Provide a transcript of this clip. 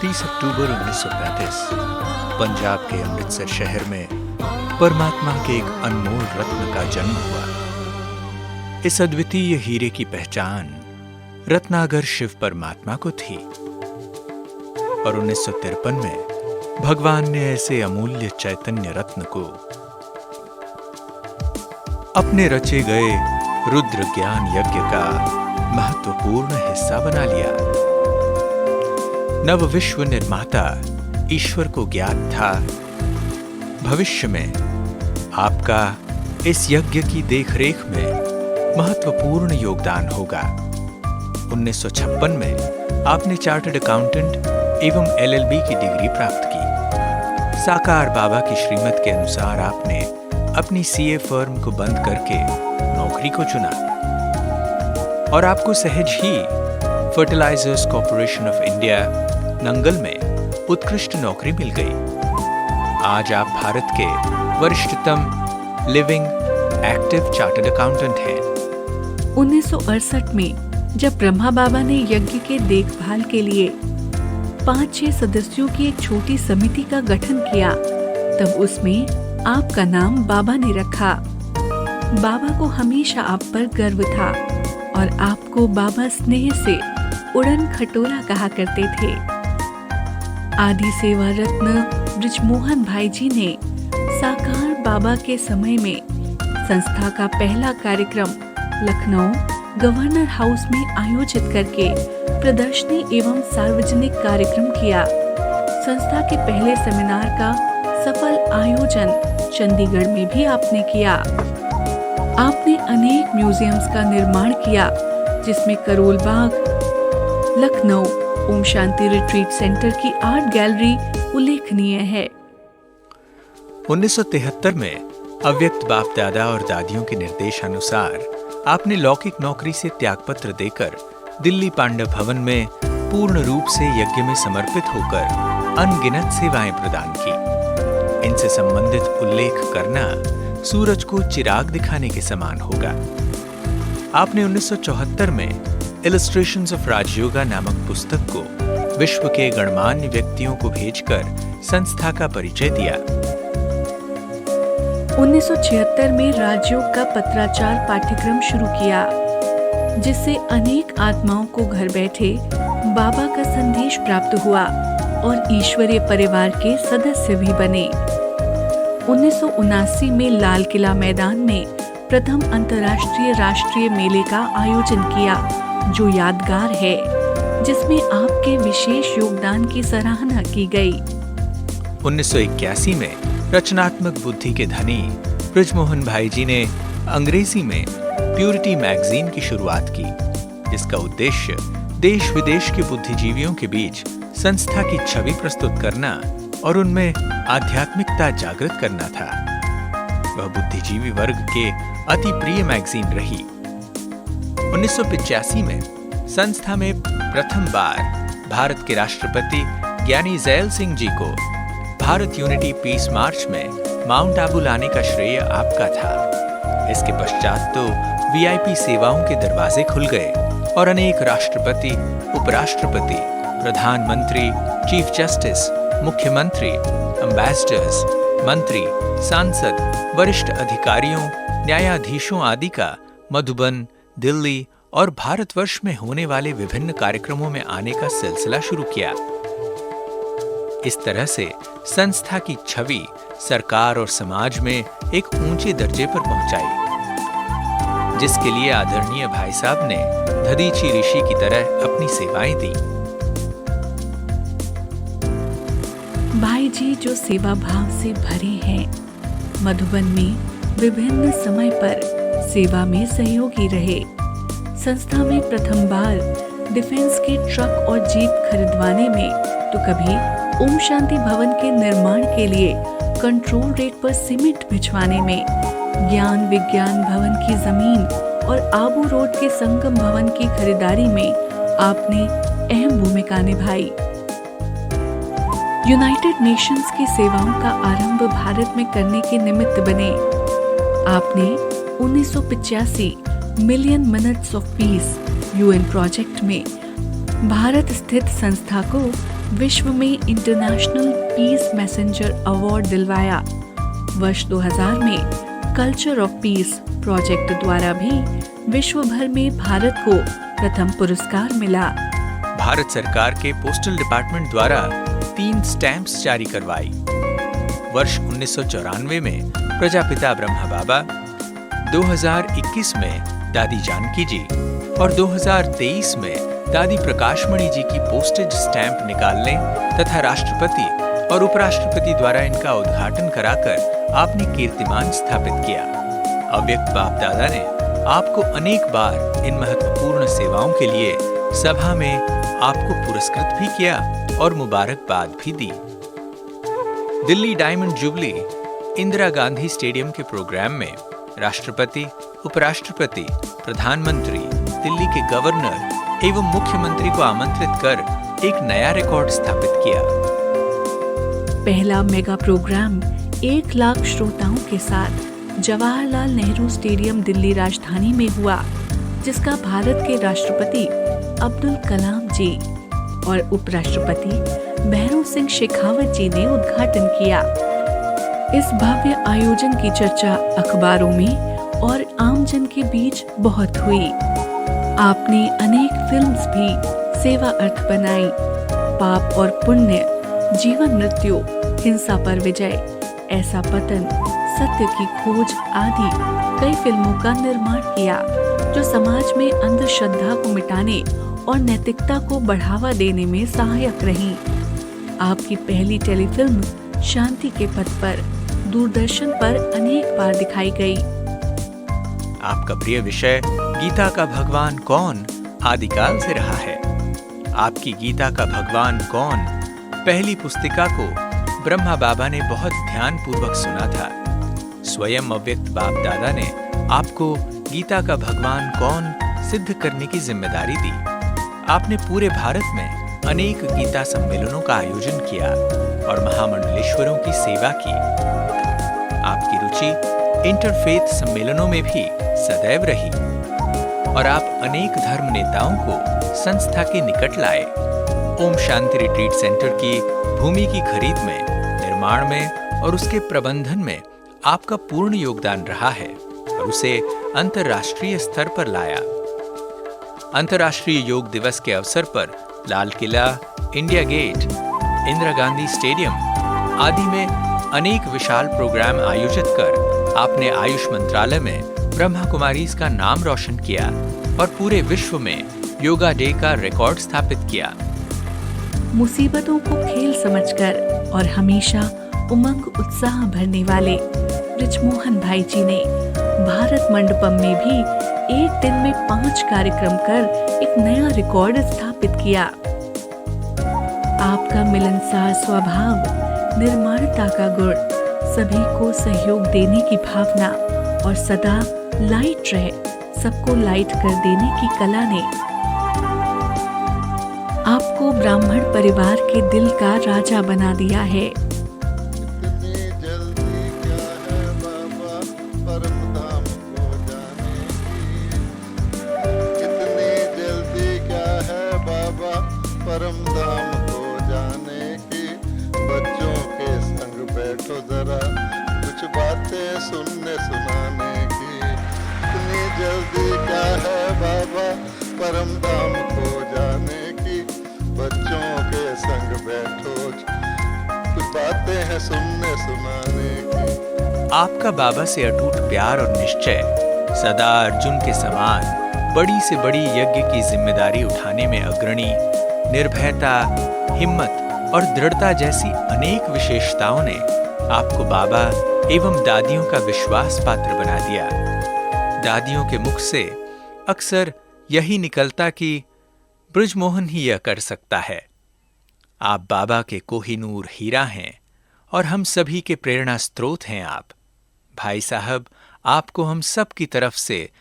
30 अक्टूबर 1935 पंजाब के अमृतसर शहर में परमात्मा के एक अनमोल रत्न का जन्म हुआ। इस अद्वितीय हीरे की पहचान रत्नागर शिव परमात्मा को थी और 1953 में भगवान ने ऐसे अमूल्य चैतन्य रत्न को अपने रचे गए रुद्र ज्ञान यज्ञ का महत्वपूर्ण हिस्सा बना लिया। नव विश्व निर्माता ईश्वर को ज्ञात था भविष्य में आपका इस यज्ञ की देखरेख में महत्वपूर्ण योगदान होगा। 1956 में आपने चार्टर्ड अकाउंटेंट एवं LLB की डिग्री प्राप्त की। साकार बाबा की श्रीमत के अनुसार आपने अपनी CA फर्म को बंद करके नौकरी को चुना और आपको सहज ही fertilizers corporation of India Nangal में उत्कृष्ट नौकरी मिल गई। आज आप भारत के वरिष्ठतम लिविंग एक्टिव चार्टर्ड अकाउंटेंट हैं। 1968 में जब ब्रह्मा बाबा ने यज्ञ के देखभाल के लिए 5-6 सदस्यों की एक छोटी समिति का गठन किया, तब उसमें आपका नाम बाबा ने रखा। बाबा को हमेशा आप पर गर्व था और आपको बाबा स्नेह से उड़न खटोला कहा करते थे। आदि सेवा रत्न ब्रिजमोहन भाई जी ने साकार बाबा के समय में संस्था का पहला कार्यक्रम लखनऊ गवर्नर हाउस में आयोजित करके प्रदर्शनी एवं सार्वजनिक कार्यक्रम किया। संस्था के पहले सेमिनार का सफल आयोजन चंडीगढ़ में भी आपने किया। आपने अनेक म्यूजियम्स का निर्माण किया, जिसमें करोल बाग, लखनऊ ओम शांति रिट्रीट सेंटर की आर्ट गैलरी उल्लेखनीय है। 1973 में अव्यक्त बाप दादा और दादियों के निर्देशानुसार आपने लौकिक नौकरी से त्यागपत्र देकर दिल्ली पांडव भवन में पूर्ण रूप से यज्ञ में समर्पित होकर अनगिनत सेवाएं प्रदान की। इनसे संबंधित उल्लेख करना सूरज को चिराग दिखाने के समान होगा। आपने 1974 में इलस्ट्रेशंस ऑफ राजयोगा नामक पुस्तक को विश्व के गणमान्य व्यक्तियों को भेजकर संस्था का परिचय दिया। 1976 में राजयोग का पत्राचार पाठ्यक्रम शुरू किया, जिससे अनेक आत्माओं को घर बैठे बाबा का संदेश प्राप्त हुआ और ईश्वरीय परिवार के सदस्य भी बने। 1979 में लाल किला मैदान में प्रथम अंतर्राष्ट्रीय राष्ट्रीय मेले का आयोजन किया, जो यादगार है, जिसमें आपके विशेष योगदान की सराहना की गई। 1981 में रचनात्मक बुद्धि के धनी ब्रिजमोहन भाई जी ने अंग्रेजी में प्यूरिटी मैगजीन की शुरुआत की, जिसका उद्देश्य देश विदेश के बुद्धिजीवियों के बीच संस्था की छवि प्रस्तुत करना और उनमें आध्यात्मिकता जागृत करना था। वह बुद्धिजीवी वर्ग के अति प्रिय मैगजीन रही। 1985 में संस्था में प्रथम बार भारत के राष्ट्रपति ज्ञानी ज़ैल सिंह जी को भारत यूनिटी पीस मार्च में माउंट आबू लाने का श्रेय आपका था। इसके पश्चात तो VIP सेवाओं के दरवाजे खुल गए और अनेक राष्ट्रपति, उपराष्ट्रपति, प्रधानमंत्री, चीफ जस्टिस, मुख्यमंत्री, एम्बेसडर्स, मंत्री, सांसद, वरिष्ठ अधिकारियों, न्यायाधीशों आदि का मधुबन, दिल्ली और भारतवर्ष में होने वाले विभिन्न कार्यक्रमों में आने का सिलसिला शुरू किया। इस तरह से संस्था की छवि सरकार और समाज में एक ऊंचे दर्जे पर पहुंचाई, जिसके लिए आदरणीय भाई साहब ने दधीची ऋषि की तरह अपनी सेवाएं दी। भाई जी जो सेवा भाव से भरे हैं, मधुबन में विभिन्न समय पर सेवा में सहयोगी रहे। संस्था में प्रथम बार डिफेंस के ट्रक और जीप खरीदवाने में, तो कभी ओम शांति भवन के निर्माण के लिए कंट्रोल रेट पर सीमेंट भिजवाने में, ज्ञान विज्ञान भवन की जमीन और आबू रोड के संगम भवन की खरीदारी में आपने अहम भूमिका निभाई। यूनाइटेड नेशंस की सेवाओं का आरंभ भारत में करने के निमित्त बने। आपने 1985 million minutes of peace UN project में भारत स्थित संस्था को विश्व में इंटरनेशनल पीस मैसेंजर अवार्ड दिलवाया। वर्ष 2000 में कल्चर ऑफ पीस प्रोजेक्ट द्वारा भी विश्व भर में भारत को प्रथम पुरस्कार मिला। भारत सरकार के पोस्टल डिपार्टमेंट द्वारा 3 स्टैंप्स जारी करवाई। वर्ष 1994 में प्रजापिता ब्रह्मा बाबा, 2021 में दादी जानकी जी और 2023 में दादी प्रकाशमणि जी की पोस्टेज स्टैंप निकालने तथा राष्ट्रपति और उपराष्ट्रपति द्वारा इनका उद्घाटन कराकर आपने कीर्तिमान स्थापित किया। अव्यक्त बाप दादा ने आपको अनेक बार इन महत्वपूर्ण सेवाओं के लिए सभा में आपको पुरस्कृत भी किया और मुबारकबाद भी दी। Delhi diamond jubilee Indira Gandhi stadium के प्रोग्राम में राष्ट्रपति, उपराष्ट्रपति, प्रधानमंत्री, दिल्ली के गवर्नर एवं मुख्यमंत्री को आमंत्रित कर एक नया रिकॉर्ड स्थापित किया। पहला मेगा प्रोग्राम 1 लाख श्रोताओं के साथ जवाहरलाल नेहरू स्टेडियम दिल्ली राजधानी में हुआ, जिसका भारत के राष्ट्रपति अब्दुल कलाम जी और उपराष्ट्रपति भैरों सिंह शेखावत जी ने उद्घाटन किया। इस भव्य आयोजन की चर्चा अखबारों में और आमजन के बीच बहुत हुई। आपने अनेक फिल्म्स भी सेवा अर्थ बनाई। पाप और पुण्य, जीवन मृत्यु, हिंसा पर विजय, ऐसा पतन, सत्य की खोज आदि कई फिल्मों का निर्माण किया, जो समाज में अंधश्रद्धा को मिटाने और नैतिकता को बढ़ावा देने में सहायक रहीं। आपकी पहली टेलीफिल्म शांति के पथ पर दूरदर्शन पर अनेक बार दिखाई गई। आपका प्रिय विषय गीता का भगवान कौन आदिकाल से रहा है। आपकी गीता का भगवान कौन पहली पुस्तिका को ब्रह्मा बाबा ने बहुत ध्यानपूर्वक सुना था। स्वयं अव्यक्त बाप दादा ने आपको गीता का भगवान कौन सिद्ध करने की जिम्मेदारी दी। आपने पूरे भारत में अनेक गीता सम्मेलनों का आयोजन किया और महामंडलेश्वरों की सेवा की। आपकी रुचि इंटरफेथ सम्मेलनों में भी सदैव रही और आप अनेक धर्म नेताओं को संस्था के निकट लाए। ओम शांति रिट्रीट सेंटर की भूमि की खरीद में, निर्माण में और उसके प्रबंधन में आपका पूर्ण योगदान रहा है और उसे अंतर्राष्ट्रीय स्तर पर लाया। अंतर्राष्ट्रीय योग दिवस के अवसर पर Lal Qila, India gate, Indira Gandhi stadium आदि में अनेक विशाल प्रोग्राम आयोजित कर आपने आयुष मंत्रालय में ब्रह्मा कुमारीज का नाम रोशन किया और पूरे विश्व में योगा डे का रिकॉर्ड स्थापित किया। मुसीबतों को खेल समझकर और हमेशा उमंग उत्साह भरने वाले बृजमोहन भाई जी ने भारत मंडपम में भी एक दिन में 5 कार्यक्रम कर एक नया रिकॉर्ड स्थापित किया। आपका मिलनसार स्वभाव, निर्माणता का गुण, सभी को सहयोग देने की भावना और सदा लाइट रहे, सबको लाइट कर देने की कला ने आपको ब्राह्मण परिवार के दिल का राजा बना दिया है। परम धाम को जाने की, बच्चों के संग बैठो जरा कुछ बातें सुनने सुनाने की। इतनी जल्दी क्या है बाबा परम धाम को जाने की, बच्चों के संग बैठो कुछ बातें हैं सुनने सुनाने की। आपका बाबा से अटूट प्यार और निश्चय सदा अर्जुन के समान बड़ी से बड़ी यज्ञ की जिम्मेदारी उठाने में अग्रणी, निर्भयता, हिम्मत और दृढ़ता जैसी अनेक विशेषताओं ने आपको बाबा एवं दादियों का विश्वास पात्र बना दिया। दादियों के मुख से अक्सर यही निकलता कि बृजमोहन ही यह कर सकता है। आप बाबा के कोहिनूर हीरा हैं और हम सभी के प्रेरणा स्रोत हैं। आप भाई साहब, आपको हम सब की तरफ से